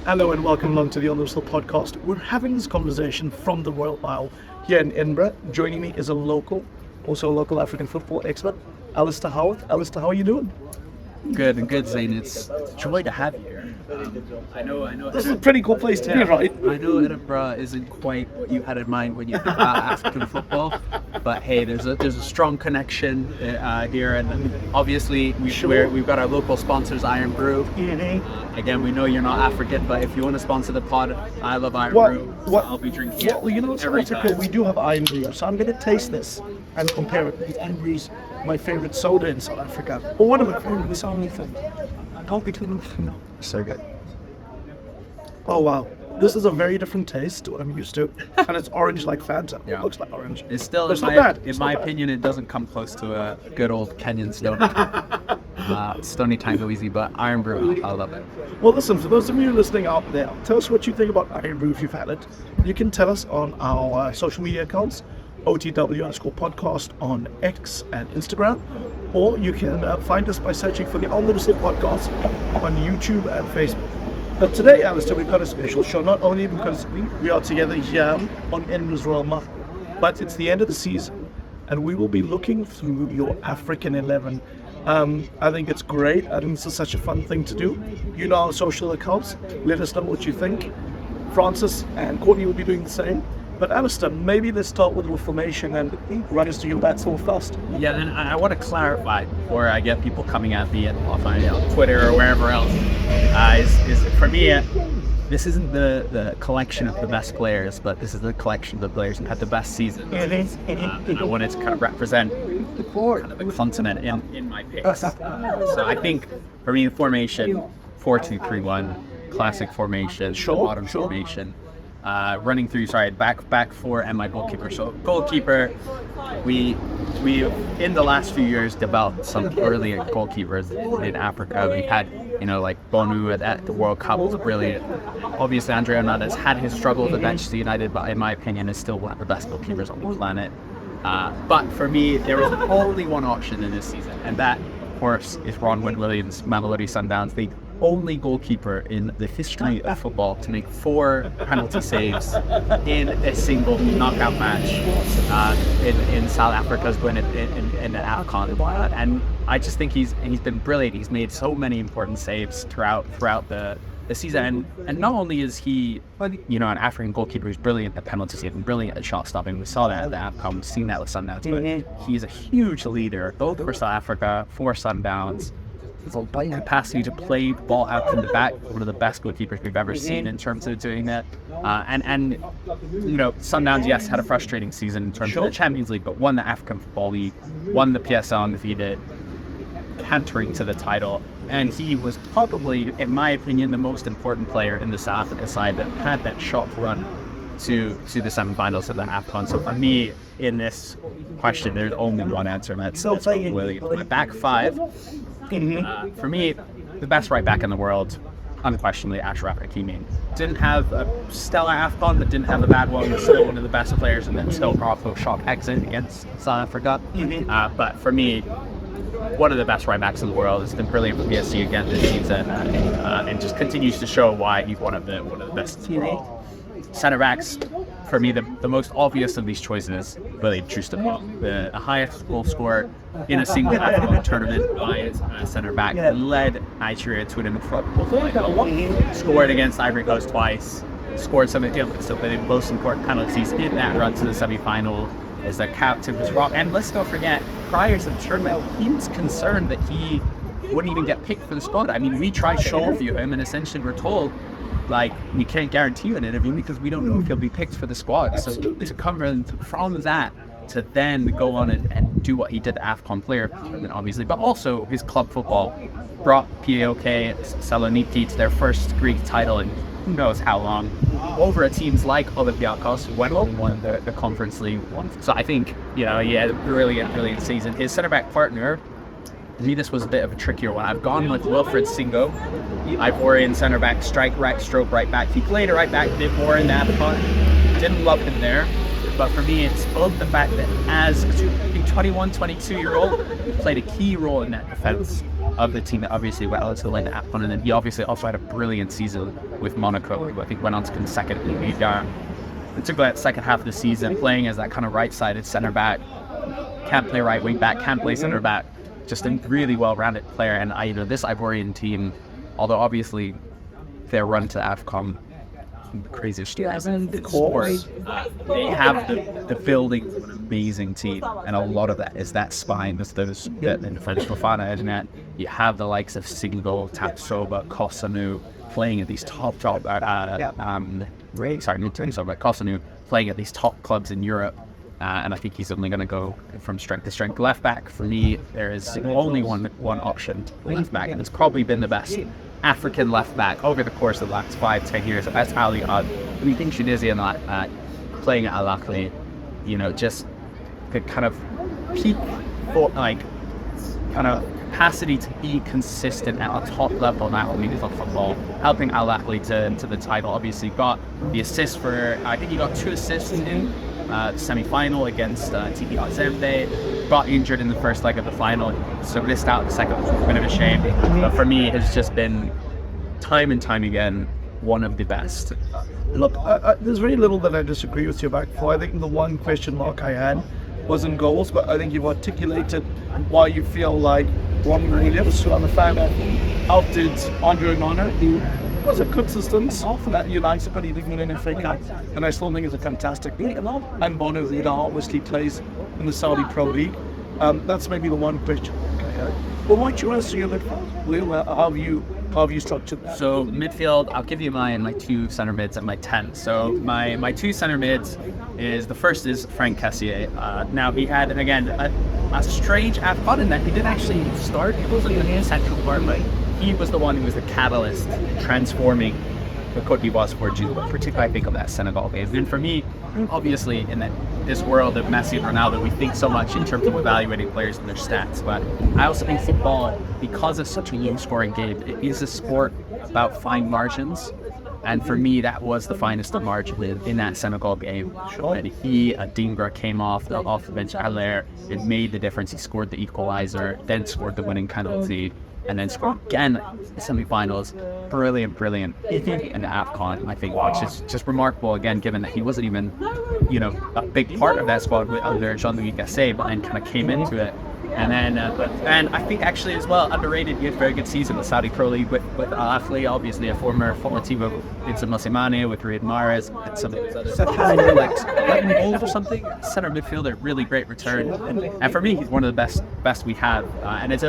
Hello and welcome along to the On the Whistle podcast. We're having this conversation from the Royal Mile here in Edinburgh. Joining me is also a local African football expert, Alasdair Howorth. Alasdair, how are you doing? Good, Zayn. It's a joy to have you here. I know. This is a pretty cool place to be, right? I know Edinburgh isn't quite what you had in mind when you think about African football, but hey, there's a strong connection here, and obviously we've got our local sponsors, Iron Brew. Again, we know you're not African, but if you want to sponsor the pod, I love Iron Brew. I'll be drinking it. Well, you know what's cool? We do have Iron Brew, so I'm going to taste this and compare it with Iron Brew's my favorite soda in South Africa, or one of my favorite. It's only thing. Don't be too So good. Oh wow, this is a very different taste to what I'm used to, and it's orange like Fanta. Yeah. It looks like orange. It's still, in my opinion, it doesn't come close to a good old Kenyan Stony Tangoeasy, but Iron Brew, I love it. Well, listen, for those of you listening out there, tell us what you think about Iron Brew if you've had it. You can tell us on our social media accounts, OTW_podcast on X and Instagram, or you can find us by searching for the On the Whistle podcast on YouTube and Facebook. But today, Alasdair, we've got a special show, not only because we are together here on Edinburgh's Royal Mile, but it's the end of the season, and we will be looking through your African 11. I think it's great. I think this is such a fun thing to do. You know our social accounts. Let us know what you think. Francis and Courtney will be doing the same. But Alasdair, maybe let's start with a little formation and run us through your bats all fast. Yeah, and I want to clarify before I get people coming at me on Twitter or wherever else. Is for me, this isn't the collection of the best players, but this is the collection of the players who had the best season. And I wanted to kind of represent kind of a continent in my picks. So I think for me, the formation 4-2-3-1, classic formation, modern formation. Running through, back four and my goalkeeper. So goalkeeper, we in the last few years developed some early goalkeepers in Africa. We had, like Bonu at the World Cup was brilliant. Obviously, André Onana has had his struggles at Manchester United, but in my opinion, is still one of the best goalkeepers on the planet. But for me, there was only one option in this season, and that, of course, is Ron Williams, Mamelodi Sundowns. The only goalkeeper in the history of football to make 4 penalty saves in a single knockout match in South Africa's win in an AFCON. And I just think he's been brilliant. He's made so many important saves throughout the season. And not only is he, an African goalkeeper who's brilliant at penalty saving, brilliant at shot stopping. We saw that at the AFCON. We've seen that with Sundowns. But he's a huge leader, both for South Africa, for Sundowns. His capacity to play the ball out from the back, one of the best goalkeepers we've ever seen in terms of doing that. And Sundowns, yes, had a frustrating season in terms of the Champions League, but won the African Football League, won the PSL undefeated, cantering to the title. And he was probably, in my opinion, the most important player in the South Africa side that had that shot run to the semi-finals of the AFCON. So for me, in this question, there's only one answer, and that's Williams. My back five. For me, the best right back in the world, unquestionably, Achraf Hakimi. Didn't have a stellar AFCON, but didn't have a bad one. Was still one of the best players, and then still brought a shock exit against South Africa. But for me, one of the best right backs in the world. Has been brilliant for PSG again this season, and just continues to show why he's one of the best centre backs. For me, the most obvious of these choices is William Troost-Ekong, the highest goal scorer in a single AFCON tournament by centre back, led Nigeria to an incredible final. Scored against Ivory Coast twice, scored some of the most important penalties in that run to the semi-final as the captain was robbed. And let's not forget, prior to the tournament, he was concerned that he wouldn't even get picked for the squad. I mean, we tried to show him, and essentially we're told, we can't guarantee you an interview because we don't know if he'll be picked for the squad. So to come from that to then go on and do what he did, AFCON player, obviously, but also his club football brought PAOK Saloniki to their first Greek title in who knows how long, over at teams like Olympiacos, who went on and won the Conference League. So I think, he had a brilliant season. His centre-back partner, to me, this was a bit of a trickier one. I've gone with Wilfred Singo, Ivorian centre-back, strike right, stroke right back. He played a right back, did more in that part. Didn't love him there. But for me, it's both the fact that as a 21, 22-year-old, he played a key role in that defence. of the team that obviously went on to win the AFCON, and then he obviously also had a brilliant season with Monaco, who I think went on to consecutively lead down. It took that second half of the season playing as that kind of right-sided centre-back, can't play right wing-back, can't play centre-back, just a really well-rounded player. And this Ivorian team, although obviously their run to AFCON, the craziest sports, they have the building of an amazing team, and a lot of that is that spine. There's those in the French Fofana, isn't it? You have the likes of Singo, Tapsoba, Kosanu playing at these top Kosanu playing at these top clubs in Europe, and I think he's only going to go from strength to strength. Left back, for me, there is only one option, left back, and it's probably been the best African left back over the course of the last 5-10 years. That's Ali Odd. We think Tunisian playing at Al Ahly, just could kind of peak for kind of capacity to be consistent at a top level now in football, helping Al Ahly to the title. Obviously got the assist for, I think he got 2 assists in the semi-final against TP Azembe. Got injured in the first leg of the final, so missed out the second. It's a bit of a shame, but for me, it's just been time and time again one of the best. Look, there's very little that I disagree with you about. I think the one question mark I had was in goals, but I think you've articulated why you feel like Ron Williams, who I'm a fan of, outdid André Onana, who was a consistent for that United, but he didn't win an FA Cup, and I still think it's a fantastic league. And Bono Vida obviously plays in the Saudi Pro League. That's maybe the one question. Well, why don't you answer your midfield? How have you structured that? So midfield, I'll give you my 2 centre mids and my 10. So my 2 centre mids the first is Frank Cassier. Now he had, and again, a strange AFCON in that he didn't actually start. He wasn't in the central part, but he was the one who was the catalyst transforming the Côte d'Ivoire Sport, particularly I think of that Senegal game. And for me, obviously in this world of Messi and Ronaldo, we think so much in terms of evaluating players and their stats, but I also think football, because it's such a low-scoring game, it is a sport about fine margins. And for me, that was the finest of margin in that Senegal game. Sure. And Edinburgh came off the bench. Alair, it made the difference. He scored the equalizer, then scored the winning penalty, and then scored again in the semi-finals. Brilliant in the AFCON, I think, which is just remarkable, again, given that he wasn't even, a big part of that squad under Jean-Louis Gasset, but then kind of came into it. And then, and I think actually as well, underrated, he had a very good season with Saudi Pro League with Al Ahly, obviously a former team of Vincent Mosimane with Riyad Mahrez, and some of those other, like 11 goals or something. Center midfielder, really great return. And for me, he's one of the best we have. And it's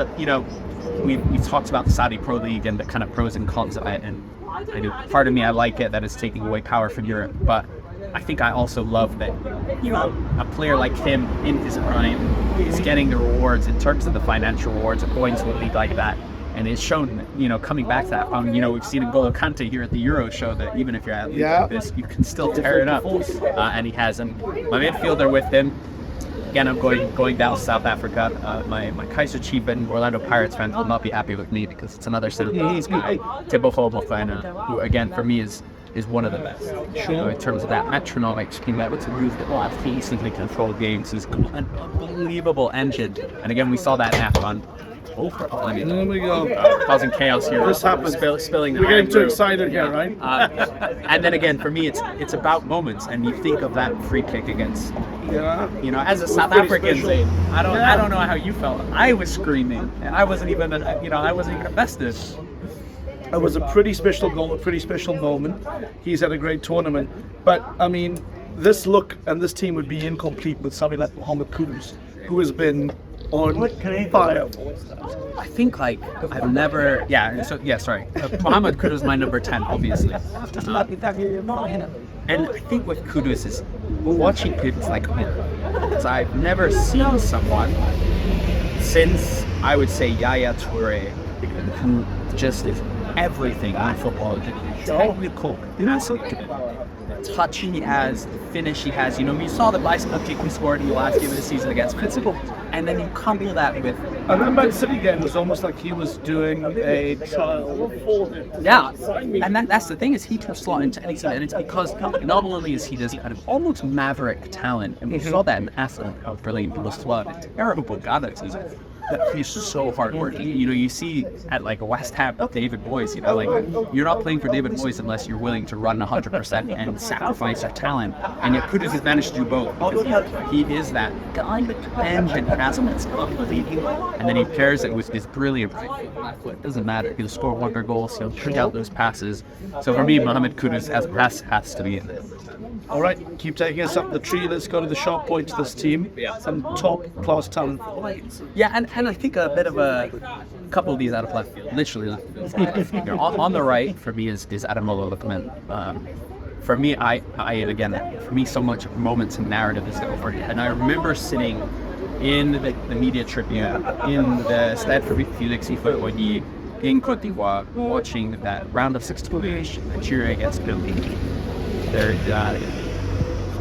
we've talked about the Saudi Pro League and the kind of pros and cons of it. And part of me, I like it that it's taking away power from Europe, but I think I also love that, a player like him in his prime is getting the rewards in terms of the financial rewards of going to a league like that. And it's shown, coming back to that, we've seen N'Golo Kante here at the Euro show that even if you're at like this, you can still tear it up. And he has him. My midfielder with him, again, I'm going down to South Africa. My Kaiser Chiefs and Orlando Pirates fans will not be happy with me because it's another Senegalese guy, Teboho Mofana, who again for me is one of the best. Sure. In terms of that metronomic being able to move the ball, easily control games, is an unbelievable engine. And again, we saw that in AFCON. There we go. Causing chaos here. This happens. Spilling. We're getting too excited here, right? And then again, for me, it's about moments. And you think of that free kick against, as a South African, I don't know how you felt. I was screaming, and I wasn't even invested. It was a pretty special goal, a pretty special moment. He's had a great tournament. But, this look and this team would be incomplete with somebody like Mohamed Kudus, who has been on fire. I think, I've never... Mohamed Kudus is my number 10, obviously. And I think with Kudus is watching Kudus because I've never seen someone since, I would say, Yaya Toure, who just is everything in football. Technical, touch he has, the finish he has. You saw the bicycle kick he scored in the last game of the season against Principal, and then you couple that with... And that Man City game was almost like he was doing a trial. Yeah, and that's the thing, is he can slot into anything, and it's because not only is he this kind of almost maverick talent, and we saw that in Aston, how brilliant he was, what a terrible God that season. that he's so hardworking. You know, you see at like West Ham, David Moyes, you know, like you're not playing for David Moyes unless you're willing to run 100% and sacrifice your talent. And yet Kudus has managed to do both. He is that guy with engine has and then he pairs it with this brilliant foot. Doesn't matter. He'll score wonder goals. He'll trick out those passes. So for me, Mohamed Kudus has to be in there. All right, keep taking us up the tree. Let's go to the sharp points of this team. Some top class talent. Yeah, and I think a bit of a couple of these out of left field. Literally left field. on the right for me is Ademola Lookman. For me, for me, so much moments and narrative is over. And I remember sitting in the media tribune in the Stade Félix Houphouët-Boigny in Côte d'Ivoire, watching that round of 16 Nigeria against Billy. There,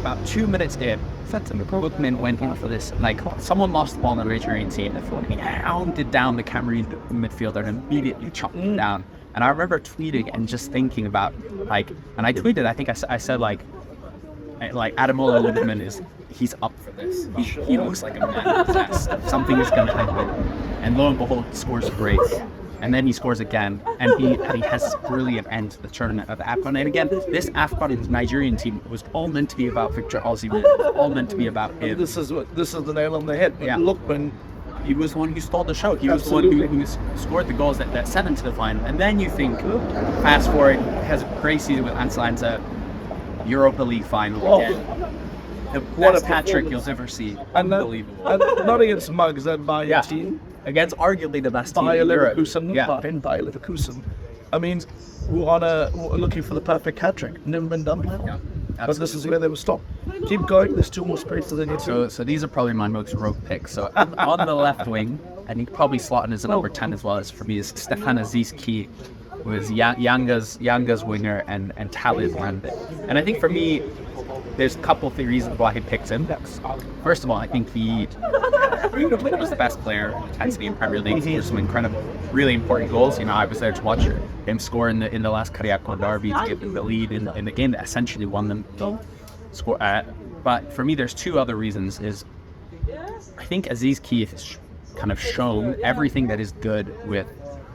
about 2 minutes in, Lookman went in for this. Like, someone lost the ball on the Nigerian team, and he hounded down the Cameroon midfielder and immediately chopped him down. And I remember tweeting and just thinking about, like, and I tweeted, I think I said, like Ademola Lookman he's up for this. He looks like a man possessed. Something is going to happen. And lo and behold, he scores a brace. And then he scores again, and he has this brilliant end to the tournament of the AFCON. And again, this AFCON Nigerian team was all meant to be about Victor Osimhen, all meant to be about him. This is the nail on the head. Yeah. Lookman, he was the one who stole the show. He was the one who scored the goals that sent him to the final. And then you think, fast forward, has a great season with Atalanta, Europa League final again. The best hat-trick you'll ever see. Unbelievable. And not against Mugs, that Bayern team. Against arguably the best team Bayer in Europe. Bayer Leverkusen. I mean, we're looking for the perfect hat-trick. Never been done before. Yeah, but this is where they will stop. Keep going. There's 2 more spaces in your team. So these are probably my most rogue picks. So on the left wing, and you can probably slot in as a number 10 as well, as for me, is Stefan Aziz-Ki, who is Yanga's winger and Talib Rande. And I think for me, there's a couple of reasons why he picked him. First of all, I think he was the best player in Premier League. He scored some incredible, really important goals. You know, I was there to watch him score in the last Kariako derby to give them the lead in the game that essentially won them the score. But for me, there's 2 other reasons. I think Aziz-Ki has kind of shown everything that is good with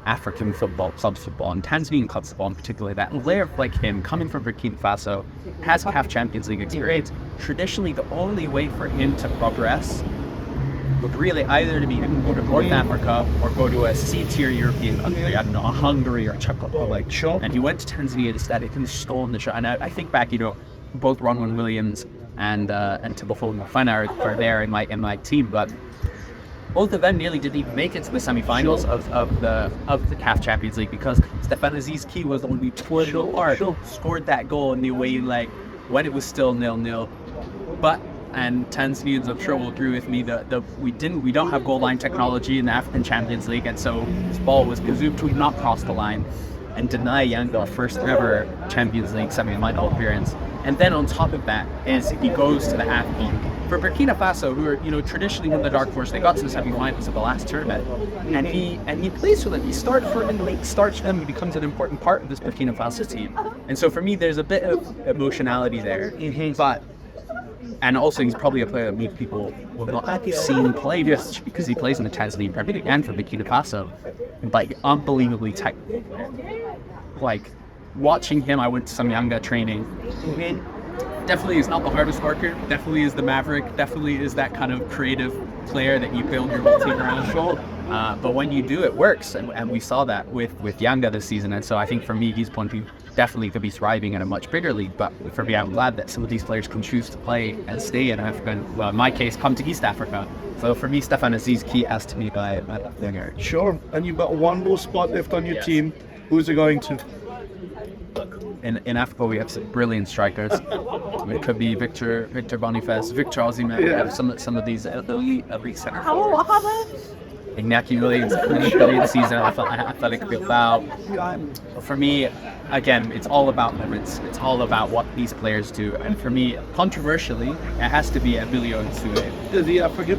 African football, clubs football, and Tanzanian clubs football in particular. That player like him, coming from Burkina Faso, has CAF Champions League experience. Traditionally, the only way for him to progress would really either to be to go to North Africa or go to a C-tier European country, I don't know, a Hungary or Czech Republic. Sure. And he went to Tanzania instead. He stole the show. And I think back, you know, both Ronwen Williams and Tibofo Mofana are there in my team, but both of them nearly didn't even make it to the semi-finals of the CAF Champions League because Stefan Aziz-Ki was the one who pulled the part, scored that goal in the way, like, when it was still 0-0. But, and Tanzanians I'm sure will agree with me, we don't have goal line technology in the African Champions League, and so this ball was presumed to not cross the line and deny Yanga first ever Champions League semi-final appearance. And then on top of that is he goes to the AFCON. For Burkina Faso, who are, you know, traditionally in the dark horse, they got to the semi-finals of the last tournament, and he plays for them. He starts for them. He becomes an important part of this Burkina Faso team. And so for me, there's a bit of emotionality there. But and also he's probably a player that most people will not have seen play just because he plays in the Tanzanian Premier League and for Burkina Faso. Like, unbelievably technical. Like, watching him, I went to some Yanga training. Definitely is not the hardest worker, definitely is the maverick, definitely is that kind of creative player that you build your whole team around. But when you do, it works, and we saw that with Yanga this season. And so I think for me, he's one who definitely could be thriving in a much bigger league. But for me, I'm glad that some of these players can choose to play and stay in Africa, and, well, in my case, come to East Africa. So for me, Stefan Aziz-Ki has to be my winger. Sure, and you've got 1 more spot left on your team. Who's it going to? In Africa, we have some brilliant strikers. It could be Victor Boniface, Victor Osimhen. We have some of these elite center forwards. Iñaki Williams, brilliant season. I felt it could be about. For me, again, it's all about limits. It's all about what these players do. And for me, controversially, it has to be Emilio Nsue. Is he African?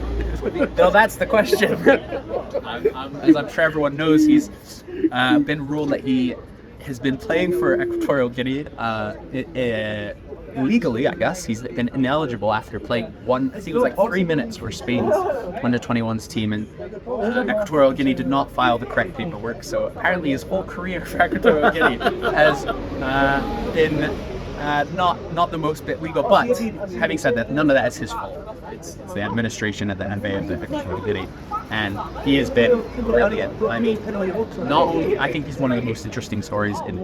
No, that's the question. As I'm sure everyone knows, he's been ruled that he has been playing for Equatorial Guinea legally, I guess, he's been ineligible after playing I think it was like 3 minutes for Spain's under-21s team, and Equatorial Guinea did not file the correct paperwork, so apparently his whole career for Equatorial Guinea has been not the most bit legal. But having said that, none of that is his fault. It's the administration at the NBA of the Equatorial Guinea, and he has been brilliant. I mean, not only, I think he's one of the most interesting stories in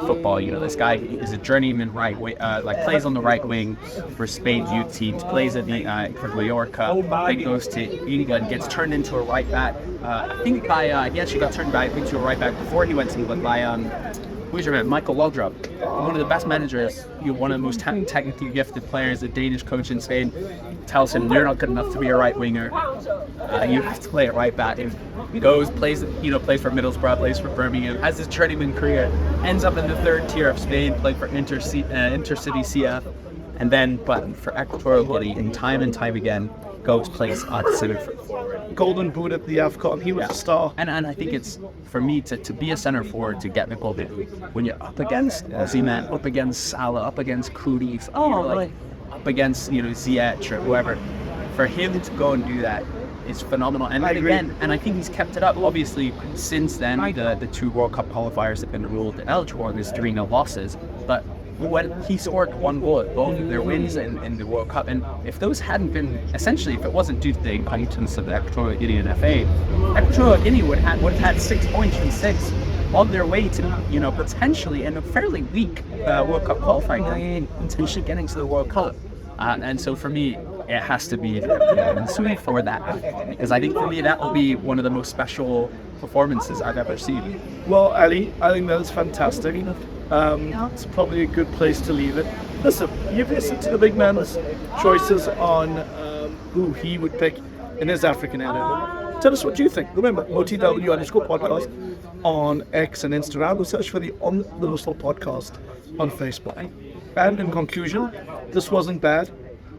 football. You know, this guy is a journeyman right wing, plays on the right wing for Spain's youth teams, plays at the for Mallorca, then goes to England, gets turned into a right back. I think he actually got turned back into a right back before he went to England by who's your man? Michael Laudrup, one of the best managers, one of the most technically gifted players, a Danish coach in Spain, tells him you're not good enough to be a right winger. You have to play it right back. And he goes, plays for Middlesbrough, plays for Birmingham, has his journeyman career, ends up in the third tier of Spain, played for Intercity CF, and then, but for Equatorial Guinea, and time again, goes plays at center forward. Golden boot at the AFCON. He was a star. And I think it's, for me, to be a center forward, to get the goal, when you're up against Osimhen, up against Salah, up against Kudus, up against Ziyech or whoever, for him to go and do that is phenomenal. And again, and I think he's kept it up. Obviously, since then, the 2 World Cup qualifiers have been ruled eligible, and there's 3-0 losses. But when he scored 1 goal at both of their wins in the World Cup, and if those hadn't been, essentially, if it wasn't due to the incompetence of the Equatorial Guinea and FA, Equatorial Guinea would have had 6 points from 6 on their way to, potentially in a fairly weak World Cup qualifying, potentially getting to the World Cup. And so for me, it has to be Nsue for that, because I think for me that will be one of the most special performances I've ever seen. Well, Ali, I think that is fantastic. It's probably a good place to leave it. Listen, you've listened to the big man's choices on who he would pick in his African edit. Tell us what you think. Remember, OTW_podcast on X and Instagram. We'll search for the On the Whistle podcast on Facebook. And in conclusion, this wasn't bad,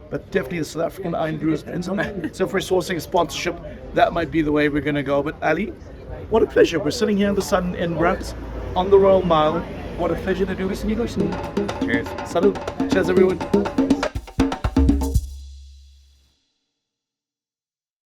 but definitely the South African Iron Brewers ends on that. So for sourcing a sponsorship, that might be the way we're going to go. But Ali, what a pleasure. We're sitting here in the sun in Edinburgh on the Royal Mile. What a pleasure to do this in English. Cheers. Salute. Cheers, everyone.